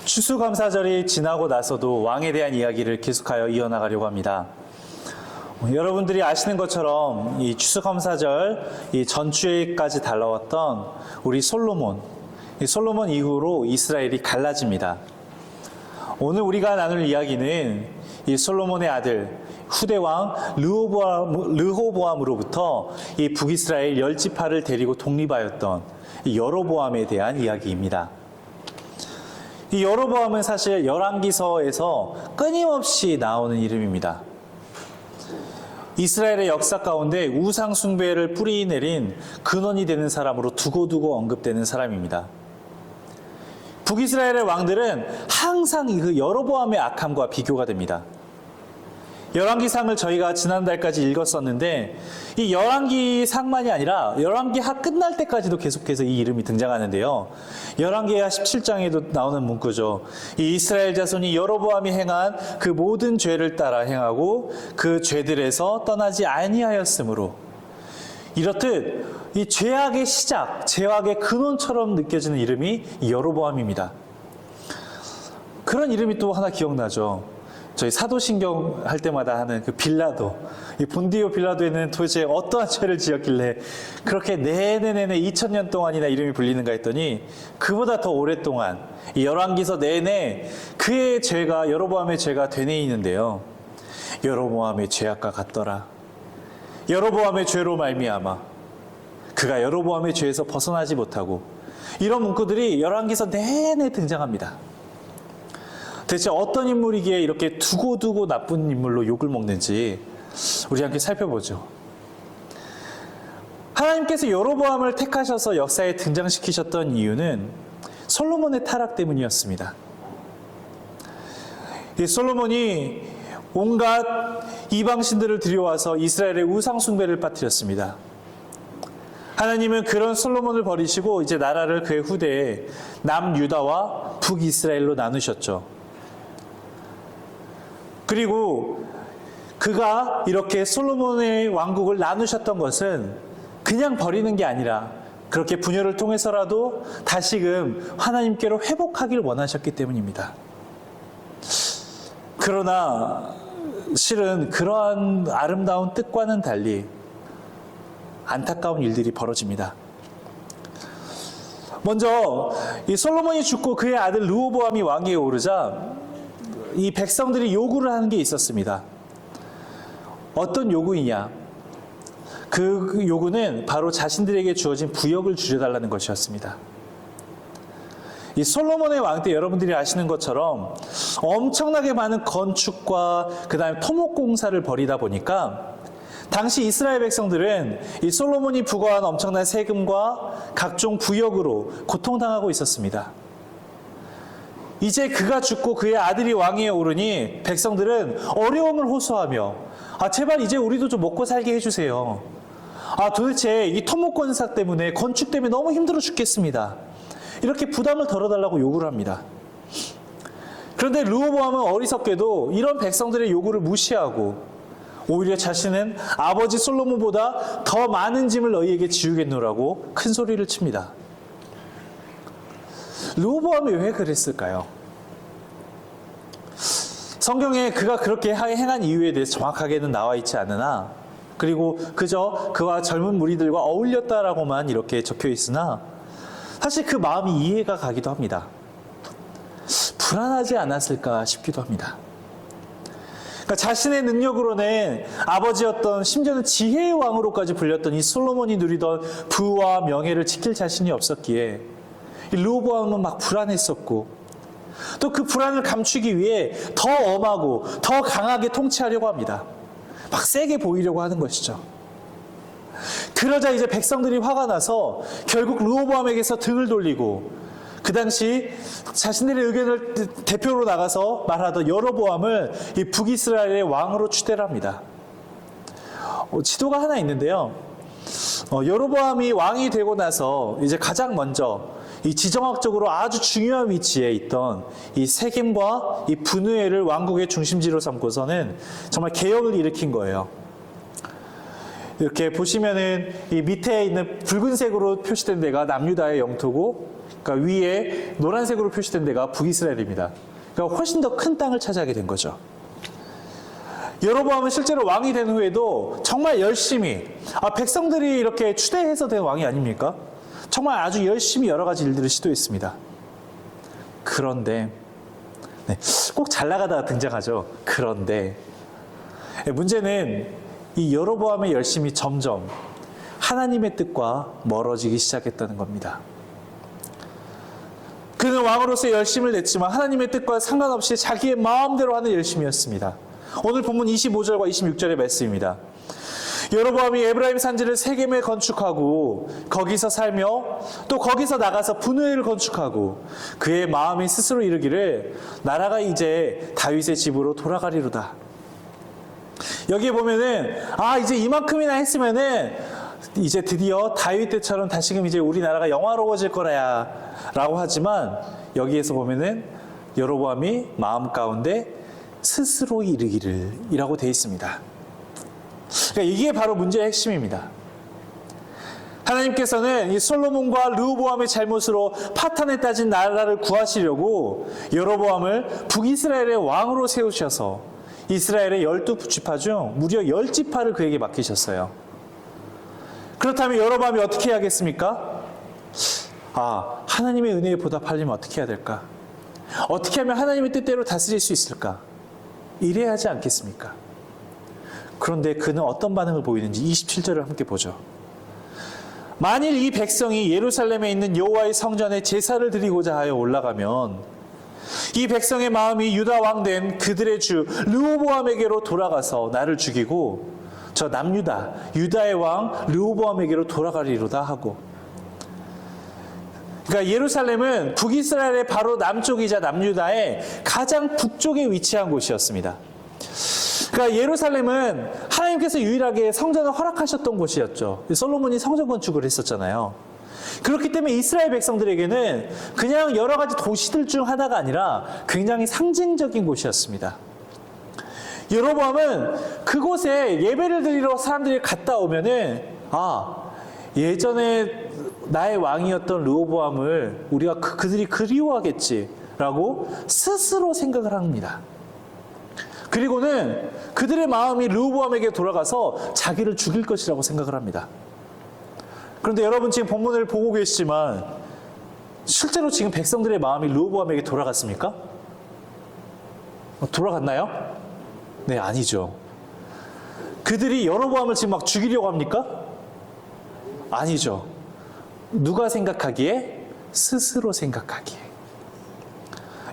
추수감사절이 지나고 나서도 왕에 대한 이야기를 계속하여 이어나가려고 합니다. 여러분들이 아시는 것처럼 이 추수감사절 이 전주에까지 달라왔던 우리 솔로몬, 이 솔로몬 이후로 이스라엘이 갈라집니다. 오늘 우리가 나눌 이야기는 이 솔로몬의 아들 후대왕 르호보암으로부터 이 북이스라엘 10지파를 데리고 독립하였던 이 여로보암에 대한 이야기입니다. 이 여로보암은 사실 열왕기서에서 끊임없이 나오는 이름입니다. 이스라엘의 역사 가운데 우상 숭배를 뿌리내린 근원이 되는 사람으로 두고두고 언급되는 사람입니다. 북이스라엘의 왕들은 항상 그 여로보암의 악함과 비교가 됩니다. 열왕기상을 저희가 지난달까지 읽었었는데 이 열왕기상만이 아니라 열왕기하 끝날 때까지도 계속해서 이 이름이 등장하는데요. 열왕기하 17장에도 나오는 문구죠. 이 이스라엘 자손이 여로보암이 행한 그 모든 죄를 따라 행하고 그 죄들에서 떠나지 아니하였으므로, 이렇듯 이 죄악의 시작, 죄악의 근원처럼 느껴지는 이름이 여로보암입니다. 그런 이름이 또 하나 기억나죠. 저희 사도신경 할 때마다 하는 그 빌라도, 이 본디오 빌라도에는 도대체 어떠한 죄를 지었길래 그렇게 내내 2000년 동안이나 이름이 불리는가 했더니 그보다 더 오랫동안 이 열왕기서 내내 그의 죄가, 여로보암의 죄가 되뇌이는데요. 여로보암의 죄악과 같더라. 여로보암의 죄로 말미암아 그가 여로보암의 죄에서 벗어나지 못하고, 이런 문구들이 열왕기서 내내 등장합니다. 대체 어떤 인물이기에 이렇게 두고두고 나쁜 인물로 욕을 먹는지 우리 함께 살펴보죠. 하나님께서 여로보암을 택하셔서 역사에 등장시키셨던 이유는 솔로몬의 타락 때문이었습니다. 이 솔로몬이 온갖 이방신들을 들여와서 이스라엘의 우상 숭배를 빠뜨렸습니다. 하나님은 그런 솔로몬을 버리시고 이제 나라를 그의 후대에 남유다와 북이스라엘로 나누셨죠. 그리고 그가 이렇게 솔로몬의 왕국을 나누셨던 것은 그냥 버리는 게 아니라 그렇게 분열을 통해서라도 다시금 하나님께로 회복하길 원하셨기 때문입니다. 그러나 실은 그러한 아름다운 뜻과는 달리 안타까운 일들이 벌어집니다. 먼저 이 솔로몬이 죽고 그의 아들 르호보암이 왕위에 오르자 이 백성들이 요구를 하는 게 있었습니다. 어떤 요구이냐? 그 요구는 바로 자신들에게 주어진 부역을 줄여달라는 것이었습니다. 이 솔로몬의 왕 때 여러분들이 아시는 것처럼 엄청나게 많은 건축과 그 다음에 토목공사를 벌이다 보니까 당시 이스라엘 백성들은 이 솔로몬이 부과한 엄청난 세금과 각종 부역으로 고통당하고 있었습니다. 이제 그가 죽고 그의 아들이 왕위에 오르니 백성들은 어려움을 호소하며 제발 이제 우리도 좀 먹고 살게 해주세요. 도대체 이 토목건사 때문에, 건축 때문에 너무 힘들어 죽겠습니다. 이렇게 부담을 덜어달라고 요구를 합니다. 그런데 르호보암은 어리석게도 이런 백성들의 요구를 무시하고 오히려 자신은 아버지 솔로몬보다 더 많은 짐을 너희에게 지우겠노라고 큰 소리를 칩니다. 르호보암이 왜 그랬을까요? 성경에 그가 그렇게 행한 이유에 대해서 정확하게는 나와 있지 않으나, 그리고 그저 그와 젊은 무리들과 어울렸다라고만 이렇게 적혀 있으나 사실 그 마음이 이해가 가기도 합니다. 불안하지 않았을까 싶기도 합니다. 그러니까 자신의 능력으로는 아버지였던, 심지어는 지혜의 왕으로까지 불렸던 이 솔로몬이 누리던 부와 명예를 지킬 자신이 없었기에 르호보암은 막 불안했었고, 또 그 불안을 감추기 위해 더 엄하고 더 강하게 통치하려고 합니다. 막 세게 보이려고 하는 것이죠. 그러자 이제 백성들이 화가 나서 결국 르호보암에게서 등을 돌리고, 그 당시 자신들의 의견을 대표로 나가서 말하던 여로보암을 이 북이스라엘의 왕으로 추대를 합니다. 지도가 하나 있는데요. 여로보암이 왕이 되고 나서 이제 가장 먼저 이 지정학적으로 아주 중요한 위치에 있던 이 세겜과 이 분우엘을 왕국의 중심지로 삼고서는 정말 개혁을 일으킨 거예요. 이렇게 보시면은 이 밑에 있는 붉은색으로 표시된 데가 남유다의 영토고, 그러니까 위에 노란색으로 표시된 데가 북이스라엘입니다. 그러니까 훨씬 더 큰 땅을 차지하게 된 거죠. 여로보암은 실제로 왕이 된 후에도 정말 열심히, 백성들이 이렇게 추대해서 된 왕이 아닙니까? 정말 아주 열심히 여러 가지 일들을 시도했습니다. 그런데 꼭 잘 나가다가 등장하죠. 그런데 문제는 이 여로보암의 열심이 점점 하나님의 뜻과 멀어지기 시작했다는 겁니다. 그는 왕으로서 열심을 냈지만 하나님의 뜻과 상관없이 자기의 마음대로 하는 열심이었습니다. 오늘 본문 25절과 26절의 말씀입니다. 여로보암이 에브라임 산지를 세겜에 건축하고 거기서 살며 또 거기서 나가서 분회를 건축하고 그의 마음이 스스로 이르기를 나라가 이제 다윗의 집으로 돌아가리로다. 여기에 보면은 이제 이만큼이나 했으면은 이제 드디어 다윗 때처럼 다시금 이제 우리나라가 영화로워질 거라야 라고 하지만 여기에서 보면은 여로보암이 마음 가운데 스스로 이르기를 이라고 되어 있습니다. 그러니까 이게 바로 문제의 핵심입니다. 하나님께서는 이 솔로몬과 르호보암의 잘못으로 파탄에 따진 나라를 구하시려고 여로보암을 북이스라엘의 왕으로 세우셔서 이스라엘의 12지파 중 무려 10지파를 그에게 맡기셨어요. 그렇다면 여로보암이 어떻게 해야겠습니까? 하나님의 은혜에 보답하려면 어떻게 해야 될까? 어떻게 하면 하나님의 뜻대로 다스릴 수 있을까? 이래야 하지 않겠습니까? 그런데 그는 어떤 반응을 보이는지 27절을 함께 보죠. 만일 이 백성이 예루살렘에 있는 여호와의 성전에 제사를 드리고자 하여 올라가면 이 백성의 마음이 유다 왕 된 그들의 주 르호보암에게로 돌아가서 나를 죽이고 저 남유다 유다의 왕 르호보암에게로 돌아가리로다 하고, 그러니까 예루살렘은 북이스라엘의 바로 남쪽이자 남유다의 가장 북쪽에 위치한 곳이었습니다. 그러니까 예루살렘은 하나님께서 유일하게 성전을 허락하셨던 곳이었죠. 솔로몬이 성전 건축을 했었잖아요. 그렇기 때문에 이스라엘 백성들에게는 그냥 여러 가지 도시들 중 하나가 아니라 굉장히 상징적인 곳이었습니다. 여로보암은 그곳에 예배를 드리러 사람들이 갔다 오면은 예전에 나의 왕이었던 르호보암을 우리가 그들이 그리워하겠지라고 스스로 생각을 합니다. 그리고는 그들의 마음이 르호보암에게 돌아가서 자기를 죽일 것이라고 생각을 합니다. 그런데 여러분 지금 본문을 보고 계시지만 실제로 지금 백성들의 마음이 르호보암에게 돌아갔습니까? 돌아갔나요? 네, 아니죠. 그들이 여로보암을 지금 막 죽이려고 합니까? 아니죠. 누가 생각하기에? 스스로 생각하기에.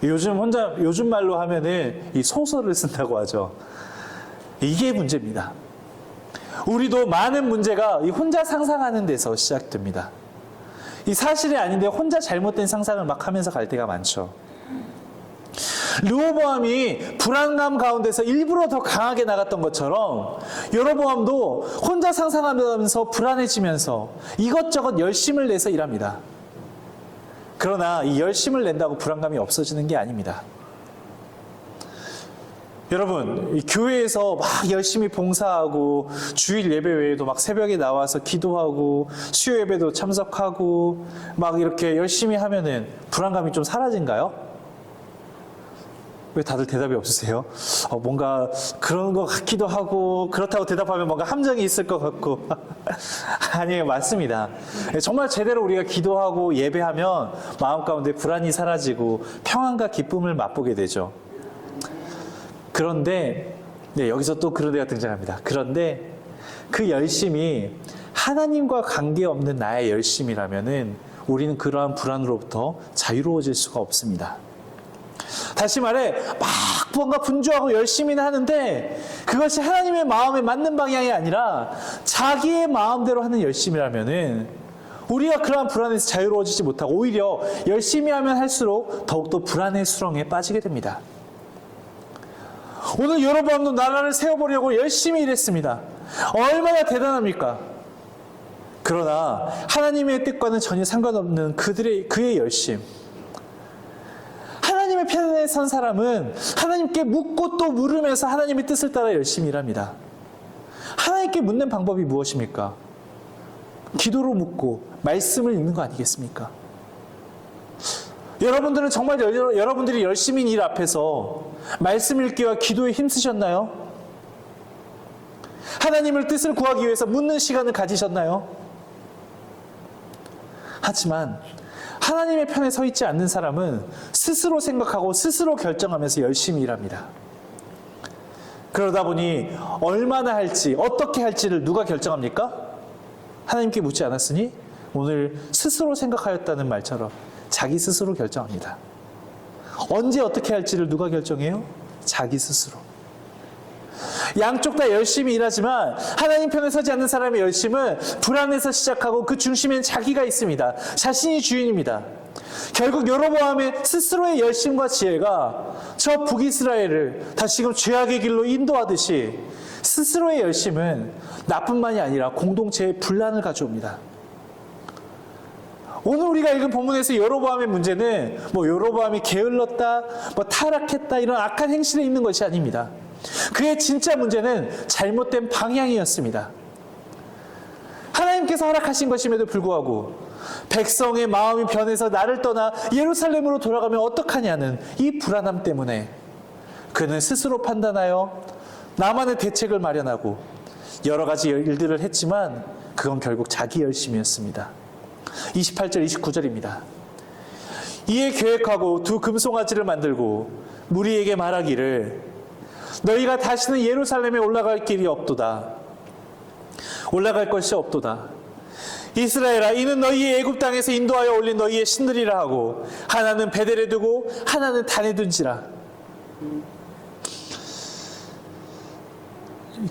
요즘 말로 하면은 이 소설을 쓴다고 하죠. 이게 문제입니다. 우리도 많은 문제가 이 혼자 상상하는 데서 시작됩니다. 이 사실이 아닌데 혼자 잘못된 상상을 막 하면서 갈 때가 많죠. 르호보암이 불안감 가운데서 일부러 더 강하게 나갔던 것처럼 여로보암도 혼자 상상하면서 불안해지면서 이것저것 열심을 내서 일합니다. 그러나 이 열심을 낸다고 불안감이 없어지는 게 아닙니다. 여러분, 이 교회에서 막 열심히 봉사하고 주일 예배 외에도 막 새벽에 나와서 기도하고 수요 예배도 참석하고 막 이렇게 열심히 하면은 불안감이 좀 사라진가요? 왜 다들 대답이 없으세요? 뭔가 그런 것 같기도 하고 그렇다고 대답하면 뭔가 함정이 있을 것 같고 아니에요, 맞습니다. 정말 제대로 우리가 기도하고 예배하면 마음 가운데 불안이 사라지고 평안과 기쁨을 맛보게 되죠. 그런데 여기서 또 그런 데가 등장합니다. 그런데 그 열심이 하나님과 관계없는 나의 열심이라면은 우리는 그러한 불안으로부터 자유로워질 수가 없습니다. 다시 말해 막 뭔가 분주하고 열심히는 하는데 그것이 하나님의 마음에 맞는 방향이 아니라 자기의 마음대로 하는 열심이라면은 우리가 그러한 불안에서 자유로워지지 못하고 오히려 열심히 하면 할수록 더욱더 불안의 수렁에 빠지게 됩니다. 오늘 여로보암도 나라를 세워보려고 열심히 일했습니다. 얼마나 대단합니까? 그러나 하나님의 뜻과는 전혀 상관없는 그의 열심, 하나님의 편에 선 사람은 하나님께 묻고 또 물으면서 하나님의 뜻을 따라 열심히 일합니다. 하나님께 묻는 방법이 무엇입니까? 기도로 묻고 말씀을 읽는 거 아니겠습니까? 여러분들은 정말 여러분들이 열심히 일 앞에서 말씀 읽기와 기도에 힘쓰셨나요? 하나님을 뜻을 구하기 위해서 묻는 시간을 가지셨나요? 하지만 하나님의 편에 서 있지 않는 사람은 스스로 생각하고 스스로 결정하면서 열심히 일합니다. 그러다 보니 얼마나 할지, 어떻게 할지를 누가 결정합니까? 하나님께 묻지 않았으니 오늘 스스로 생각하였다는 말처럼 자기 스스로 결정합니다. 언제 어떻게 할지를 누가 결정해요? 자기 스스로. 양쪽 다 열심히 일하지만 하나님 편에 서지 않는 사람의 열심은 불안에서 시작하고 그 중심에는 자기가 있습니다. 자신이 주인입니다. 결국 여로보암의 스스로의 열심과 지혜가 저 북이스라엘을 다시금 죄악의 길로 인도하듯이 스스로의 열심은 나뿐만이 아니라 공동체의 분란을 가져옵니다. 오늘 우리가 읽은 본문에서 여로보암의 문제는 여로보암이 게을렀다, 타락했다 이런 악한 행실에 있는 것이 아닙니다. 그의 진짜 문제는 잘못된 방향이었습니다. 하나님께서 허락하신 것임에도 불구하고 백성의 마음이 변해서 나를 떠나 예루살렘으로 돌아가면 어떡하냐는 이 불안함 때문에 그는 스스로 판단하여 나만의 대책을 마련하고 여러 가지 일들을 했지만 그건 결국 자기 열심이었습니다. 28절 29절입니다. 이에 계획하고 두 금송아지를 만들고 무리에게 말하기를 너희가 다시는 예루살렘에 올라갈 길이 없도다. 올라갈 것이 없도다. 이스라엘아, 이는 너희의 애굽 땅에서 인도하여 올린 너희의 신들이라 하고 하나는 베델에 두고 하나는 단에 둔지라.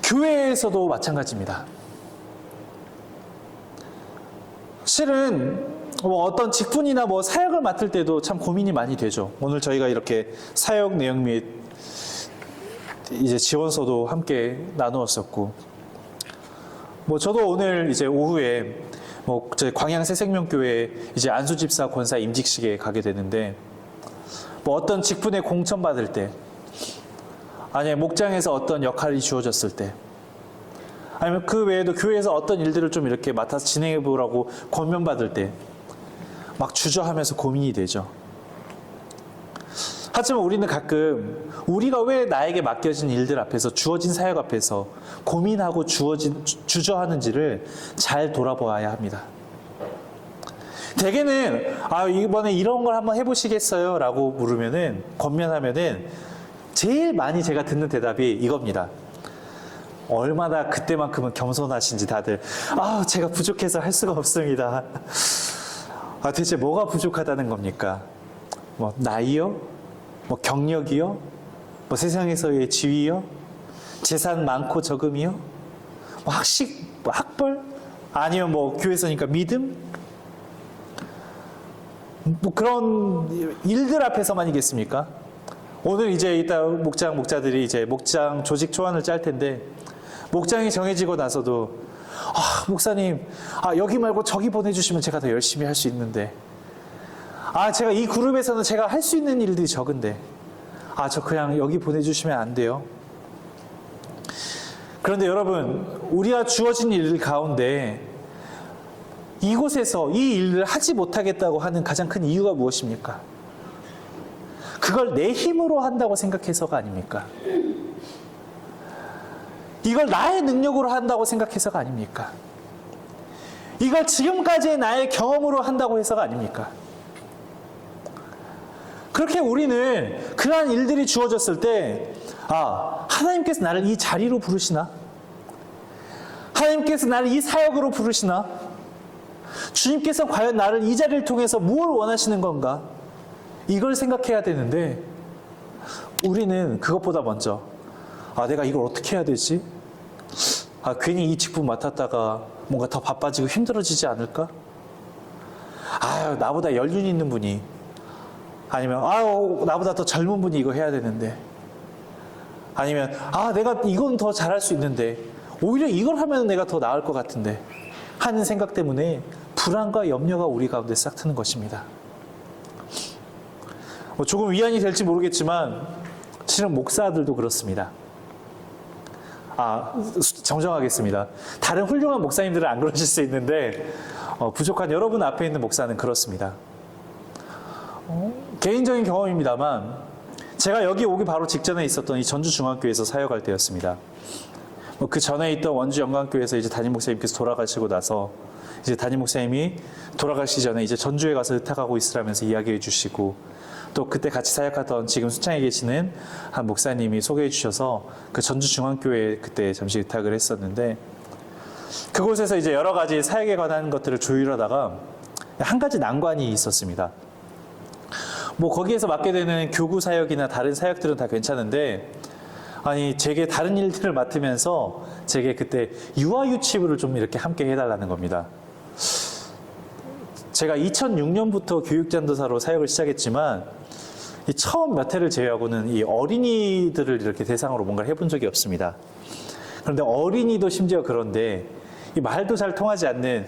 교회에서도 마찬가지입니다. 실은 어떤 직분이나 사역을 맡을 때도 참 고민이 많이 되죠. 오늘 저희가 이렇게 사역 내용 및 이제 지원서도 함께 나누었었고, 저도 오늘 이제 오후에 광양 새생명교회 이제 안수집사 권사 임직식에 가게 되는데, 어떤 직분에 공천받을 때, 아니면 목장에서 어떤 역할이 주어졌을 때, 아니면 그 외에도 교회에서 어떤 일들을 좀 이렇게 맡아서 진행해 보라고 권면받을 때, 막 주저하면서 고민이 되죠. 하지만 우리는 가끔 우리가 왜 나에게 맡겨진 일들 앞에서 주어진 사역 앞에서 고민하고 주저하는지를 잘 돌아보아야 합니다. 대개는 이번에 이런 걸 한번 해보시겠어요? 라고 물으면은 권면하면은 제일 많이 제가 듣는 대답이 이겁니다. 얼마나 그때만큼은 겸손하신지 다들 제가 부족해서 할 수가 없습니다. 대체 뭐가 부족하다는 겁니까? 나이요? 경력이요? 세상에서의 지위요? 재산 많고 적음이요? 학식, 학벌? 아니면 교회에서니까 믿음? 그런 일들 앞에서만이겠습니까? 오늘 이제 이따 목자들이 이제 목장 조직 초안을 짤 텐데, 목장이 정해지고 나서도 목사님, 여기 말고 저기 보내주시면 제가 더 열심히 할 수 있는데, 제가 이 그룹에서는 제가 할 수 있는 일들이 적은데, 저 그냥 여기 보내주시면 안 돼요? 그런데 여러분, 우리가 주어진 일 가운데 이곳에서 이 일을 하지 못하겠다고 하는 가장 큰 이유가 무엇입니까? 그걸 내 힘으로 한다고 생각해서가 아닙니까? 이걸 나의 능력으로 한다고 생각해서가 아닙니까? 이걸 지금까지의 나의 경험으로 한다고 해서가 아닙니까? 그렇게 우리는 그러한 일들이 주어졌을 때, 하나님께서 나를 이 자리로 부르시나? 하나님께서 나를 이 사역으로 부르시나? 주님께서 과연 나를 이 자리를 통해서 무엇을 원하시는 건가? 이걸 생각해야 되는데, 우리는 그것보다 먼저, 내가 이걸 어떻게 해야 되지? 괜히 이 직분 맡았다가 뭔가 더 바빠지고 힘들어지지 않을까? 나보다 연륜 있는 분이, 아니면 나보다 더 젊은 분이 이거 해야 되는데, 아니면 내가 이건 더 잘할 수 있는데 오히려 이걸 하면 내가 더 나을 것 같은데 하는 생각 때문에 불안과 염려가 우리 가운데 싹 트는 것입니다. 조금 위안이 될지 모르겠지만 실은 목사들도 그렇습니다. 정정하겠습니다. 다른 훌륭한 목사님들은 안 그러실 수 있는데 부족한 여러분 앞에 있는 목사는 그렇습니다. 개인적인 경험입니다만 제가 여기 오기 바로 직전에 있었던 이 전주중앙교회에서 사역할 때였습니다. 그 전에 있던 원주영광교회에서 이제 담임 목사님께서 돌아가시고 나서 이제 담임 목사님이 돌아가시기 전에 이제 전주에 가서 의탁하고 있으라면서 이야기해 주시고, 또 그때 같이 사역하던 지금 순창에 계시는 한 목사님이 소개해 주셔서 그 전주중앙교회에 그때 잠시 의탁을 했었는데, 그곳에서 이제 여러 가지 사역에 관한 것들을 조율하다가 한 가지 난관이 있었습니다. 뭐 거기에서 맡게 되는 교구 사역이나 다른 사역들은 다 괜찮은데, 아니 제게 다른 일들을 맡으면서 제게 그때 유아유치부를 좀 이렇게 함께 해달라는 겁니다. 제가 2006년부터 교육전도사로 사역을 시작했지만 이 처음 몇 해를 제외하고는 이 어린이들을 이렇게 대상으로 뭔가를 해본 적이 없습니다. 그런데 어린이도 심지어 그런데 이 말도 잘 통하지 않는,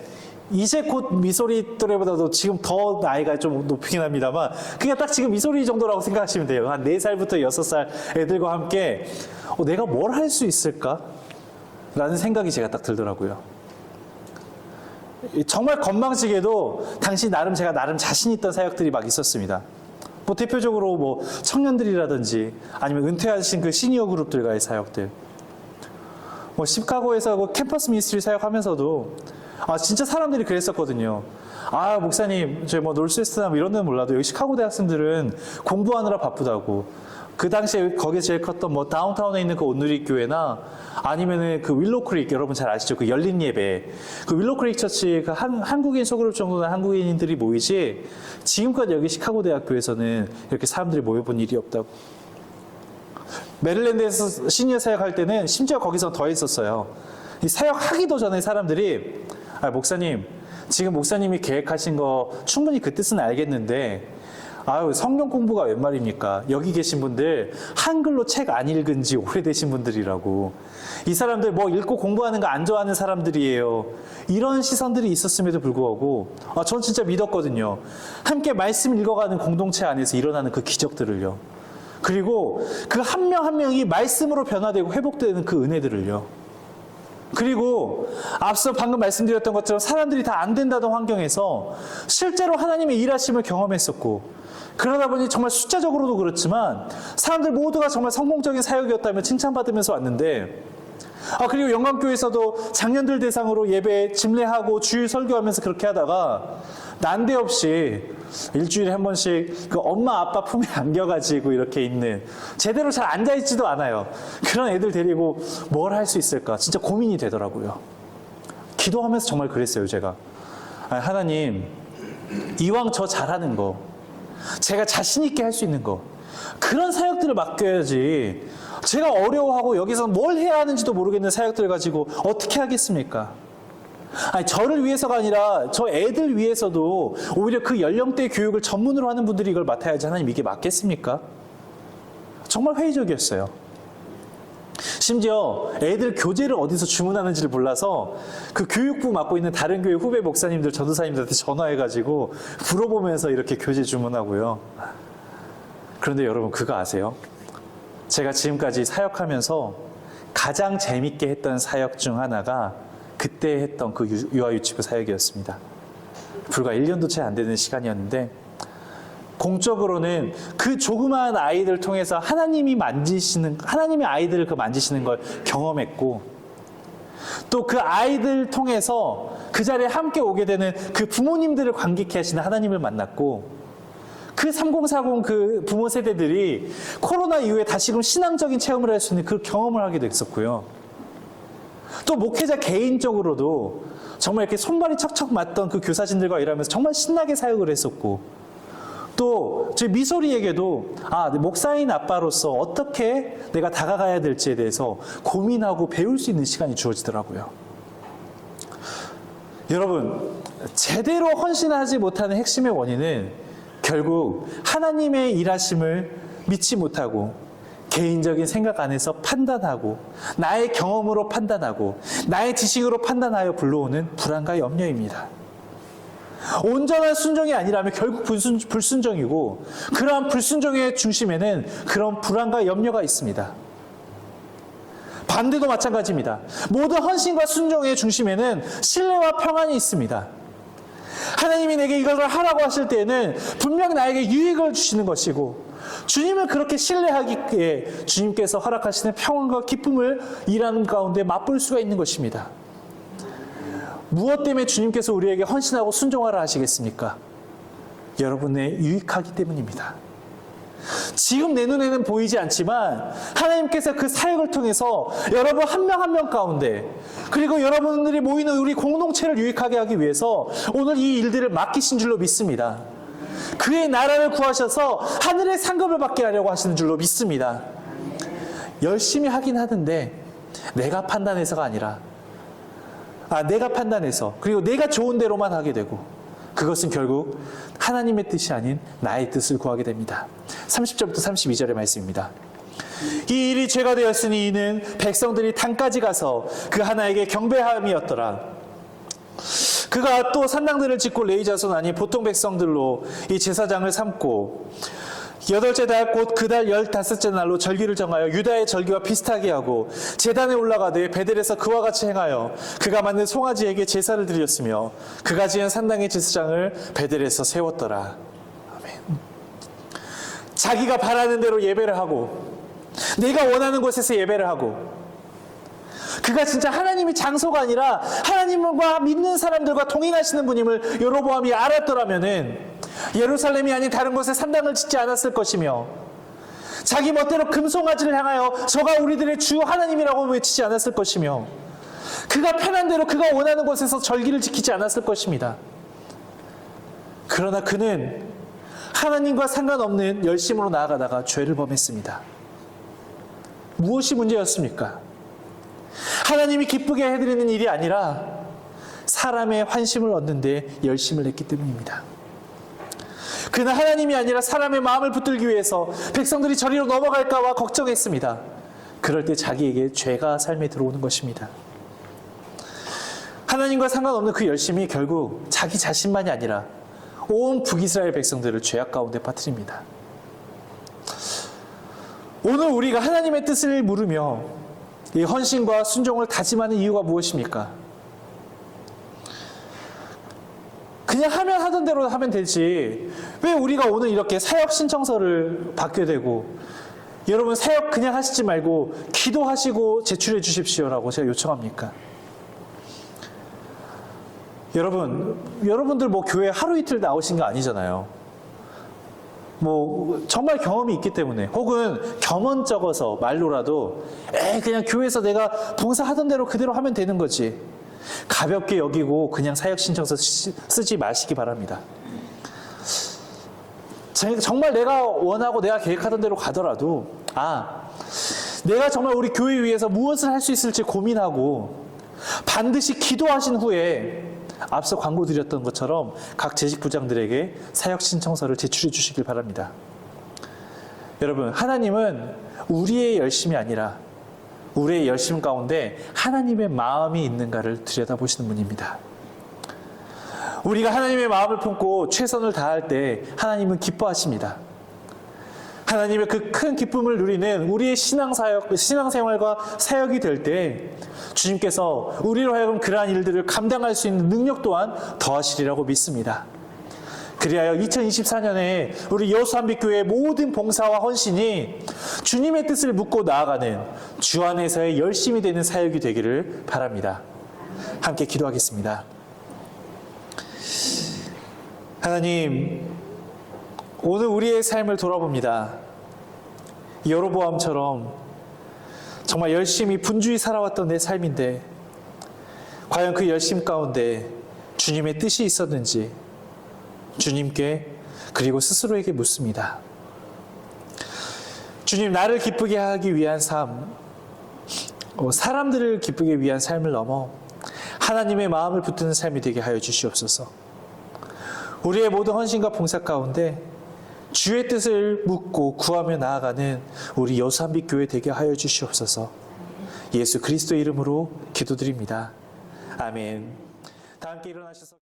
이제 곧 미소리 또래보다도 지금 더 나이가 좀 높긴 합니다만 그냥 딱 지금 미소리 정도라고 생각하시면 돼요. 한 4살부터 6살 애들과 함께 내가 뭘 할 수 있을까? 라는 생각이 제가 딱 들더라고요. 정말 건방지게도 당시 제가 나름 자신 있던 사역들이 막 있었습니다. 뭐 대표적으로 뭐 청년들이라든지 아니면 은퇴하신 그 시니어 그룹들과의 사역들, 뭐 시카고에서 그 캠퍼스 미니스트리 사역하면서도 진짜 사람들이 그랬었거든요. 목사님, 저희 뭐 놀스웨스트나 뭐 이런 데는 몰라도 여기 시카고 대학생들은 공부하느라 바쁘다고. 그 당시에 거기에 제일 컸던 뭐 다운타운에 있는 그 온누리 교회나 아니면은 그 윌로크릭, 여러분 잘 아시죠? 그 열린 예배. 그 윌로크릭 처치, 그 한국인 소그룹 정도는 한국인들이 모이지 지금까지 여기 시카고 대학교에서는 이렇게 사람들이 모여본 일이 없다고. 메릴랜드에서 시니어 사역할 때는 심지어 거기서 더 했었어요. 이 사역하기도 전에 사람들이 목사님, 지금 목사님이 계획하신 거 충분히 그 뜻은 알겠는데 성경 공부가 웬 말입니까? 여기 계신 분들 한글로 책 안 읽은 지 오래되신 분들이라고. 이 사람들 뭐 읽고 공부하는 거 안 좋아하는 사람들이에요. 이런 시선들이 있었음에도 불구하고 전 진짜 믿었거든요. 함께 말씀 읽어가는 공동체 안에서 일어나는 그 기적들을요. 그리고 그 한 명 한 명이 말씀으로 변화되고 회복되는 그 은혜들을요. 그리고 앞서 방금 말씀드렸던 것처럼 사람들이 다 안 된다던 환경에서 실제로 하나님의 일하심을 경험했었고, 그러다 보니 정말 숫자적으로도 그렇지만 사람들 모두가 정말 성공적인 사역이었다며 칭찬받으면서 왔는데, 그리고 영광교회에서도 장년들 대상으로 예배 집례하고 주일 설교하면서 그렇게 하다가 난데없이 일주일에 한 번씩 그 엄마 아빠 품에 안겨가지고 이렇게 있는, 제대로 잘 앉아있지도 않아요. 그런 애들 데리고 뭘 할 수 있을까 진짜 고민이 되더라고요. 기도하면서 정말 그랬어요. 제가 하나님, 이왕 저 잘하는 거, 제가 자신 있게 할 수 있는 거, 그런 사역들을 맡겨야지 제가 어려워하고 여기서 뭘 해야 하는지도 모르겠는 사역들을 가지고 어떻게 하겠습니까? 저를 위해서가 아니라 저 애들 위해서도 오히려 그 연령대 교육을 전문으로 하는 분들이 이걸 맡아야지 하나님, 이게 맞겠습니까? 정말 회의적이었어요. 심지어 애들 교재를 어디서 주문하는지를 몰라서 그 교육부 맡고 있는 다른 교회 후배 목사님들, 전도사님들한테 전화해가지고 물어보면서 이렇게 교재 주문하고요. 그런데 여러분 그거 아세요? 제가 지금까지 사역하면서 가장 재밌게 했던 사역 중 하나가 그때 했던 그 유아유치부 사역이었습니다. 불과 1년도 채 안 되는 시간이었는데, 공적으로는 그 조그마한 아이들 통해서 하나님의 아이들을 만지시는 걸 경험했고, 또 그 아이들 통해서 그 자리에 함께 오게 되는 그 부모님들을 감격해 하시는 하나님을 만났고, 그 3040 그 부모 세대들이 코로나 이후에 다시금 신앙적인 체험을 할 수 있는 그 경험을 하게 됐었고요. 또 목회자 개인적으로도 정말 이렇게 손발이 척척 맞던 그 교사진들과 일하면서 정말 신나게 사역을 했었고, 또 저희 미소리에게도 목사인 아빠로서 어떻게 내가 다가가야 될지에 대해서 고민하고 배울 수 있는 시간이 주어지더라고요. 여러분, 제대로 헌신하지 못하는 핵심의 원인은 결국 하나님의 일하심을 믿지 못하고 개인적인 생각 안에서 판단하고 나의 경험으로 판단하고 나의 지식으로 판단하여 불러오는 불안과 염려입니다. 온전한 순종이 아니라면 결국 불순종이고, 그러한 불순종의 중심에는 그런 불안과 염려가 있습니다. 반대도 마찬가지입니다. 모든 헌신과 순종의 중심에는 신뢰와 평안이 있습니다. 하나님이 내게 이걸 하라고 하실 때에는 분명 나에게 유익을 주시는 것이고, 주님을 그렇게 신뢰하기에 주님께서 허락하시는 평안과 기쁨을 일하는 가운데 맛볼 수가 있는 것입니다. 무엇 때문에 주님께서 우리에게 헌신하고 순종하라 하시겠습니까? 여러분의 유익하기 때문입니다. 지금 내 눈에는 보이지 않지만 하나님께서 그 사역을 통해서 여러분 한 명 한 명 가운데, 그리고 여러분들이 모이는 우리 공동체를 유익하게 하기 위해서 오늘 이 일들을 맡기신 줄로 믿습니다. 그의 나라를 구하셔서 하늘의 상급을 받게 하려고 하시는 줄로 믿습니다. 열심히 하긴 하는데 내가 판단해서가 아니라 내가 판단해서, 그리고 내가 좋은 대로만 하게 되고, 그것은 결국 하나님의 뜻이 아닌 나의 뜻을 구하게 됩니다. 30절부터 32절의 말씀입니다. 이 일이 죄가 되었으니 이는 백성들이 단까지 가서 그 하나에게 경배함이었더라. 그가 또 산당들을 짓고 레위 자손 아닌 보통 백성들로 이 제사장을 삼고 8째 달 곧 그 달 15째 날로 절기를 정하여 유다의 절기와 비슷하게 하고 제단에 올라가되 베델에서 그와 같이 행하여 그가 만든 송아지에게 제사를 드렸으며 그가 지은 산당의 제사장을 베델에서 세웠더라. 아멘. 자기가 바라는 대로 예배를 하고 내가 원하는 곳에서 예배를 하고, 그가 진짜 하나님이 장소가 아니라 하나님과 믿는 사람들과 동행하시는 분임을 여로보암이 알았더라면은 예루살렘이 아닌 다른 곳에 산당을 짓지 않았을 것이며, 자기 멋대로 금송아지를 향하여 저가 우리들의 주 하나님이라고 외치지 않았을 것이며, 그가 편한 대로 그가 원하는 곳에서 절기를 지키지 않았을 것입니다. 그러나 그는 하나님과 상관없는 열심으로 나아가다가 죄를 범했습니다. 무엇이 문제였습니까? 하나님이 기쁘게 해드리는 일이 아니라 사람의 환심을 얻는 데 열심을 냈기 때문입니다. 그는 하나님이 아니라 사람의 마음을 붙들기 위해서 백성들이 저리로 넘어갈까봐 걱정했습니다. 그럴 때 자기에게 죄가 삶에 들어오는 것입니다. 하나님과 상관없는 그 열심이 결국 자기 자신만이 아니라 온 북이스라엘 백성들을 죄악 가운데 빠뜨립니다. 오늘 우리가 하나님의 뜻을 물으며 이 헌신과 순종을 다짐하는 이유가 무엇입니까? 그냥 하면 하던 대로 하면 되지, 왜 우리가 오늘 이렇게 사역 신청서를 받게 되고, 여러분 사역 그냥 하시지 말고 기도하시고 제출해 주십시오라고 제가 요청합니까? 여러분들 뭐 교회 하루 이틀 나오신 거 아니잖아요. 뭐 정말 경험이 있기 때문에, 혹은 경험 적어서 말로라도 그냥 교회에서 내가 봉사하던 대로 그대로 하면 되는 거지, 가볍게 여기고 그냥 사역 신청서 쓰지 마시기 바랍니다. 정말 내가 원하고 내가 계획하던 대로 가더라도 내가 정말 우리 교회 위해서 무엇을 할 수 있을지 고민하고 반드시 기도하신 후에 앞서 광고 드렸던 것처럼 각 재직부장들에게 사역 신청서를 제출해 주시길 바랍니다. 여러분, 하나님은 우리의 열심이 아니라 우리의 열심 가운데 하나님의 마음이 있는가를 들여다보시는 분입니다. 우리가 하나님의 마음을 품고 최선을 다할 때 하나님은 기뻐하십니다. 하나님의 그 큰 기쁨을 누리는 우리의 신앙생활과 사역이 될 때 주님께서 우리로 하여금 그러한 일들을 감당할 수 있는 능력 또한 더하시리라고 믿습니다. 그리하여 2024년에 우리 여수한빛교회의 모든 봉사와 헌신이 주님의 뜻을 묻고 나아가는 주 안에서의 열심이 되는 사역이 되기를 바랍니다. 함께 기도하겠습니다. 하나님, 오늘 우리의 삶을 돌아봅니다. 여로보암처럼 정말 열심히 분주히 살아왔던 내 삶인데 과연 그 열심 가운데 주님의 뜻이 있었는지 주님께 그리고 스스로에게 묻습니다. 주님, 나를 기쁘게 하기 위한 삶, 사람들을 기쁘게 위한 삶을 넘어 하나님의 마음을 붙드는 삶이 되게 하여 주시옵소서. 우리의 모든 헌신과 봉사 가운데 주의 뜻을 묻고 구하며 나아가는 우리 여수한빛교회 되게 하여 주시옵소서. 예수 그리스도의 이름으로 기도드립니다. 아멘. 다 함께 일어나셔서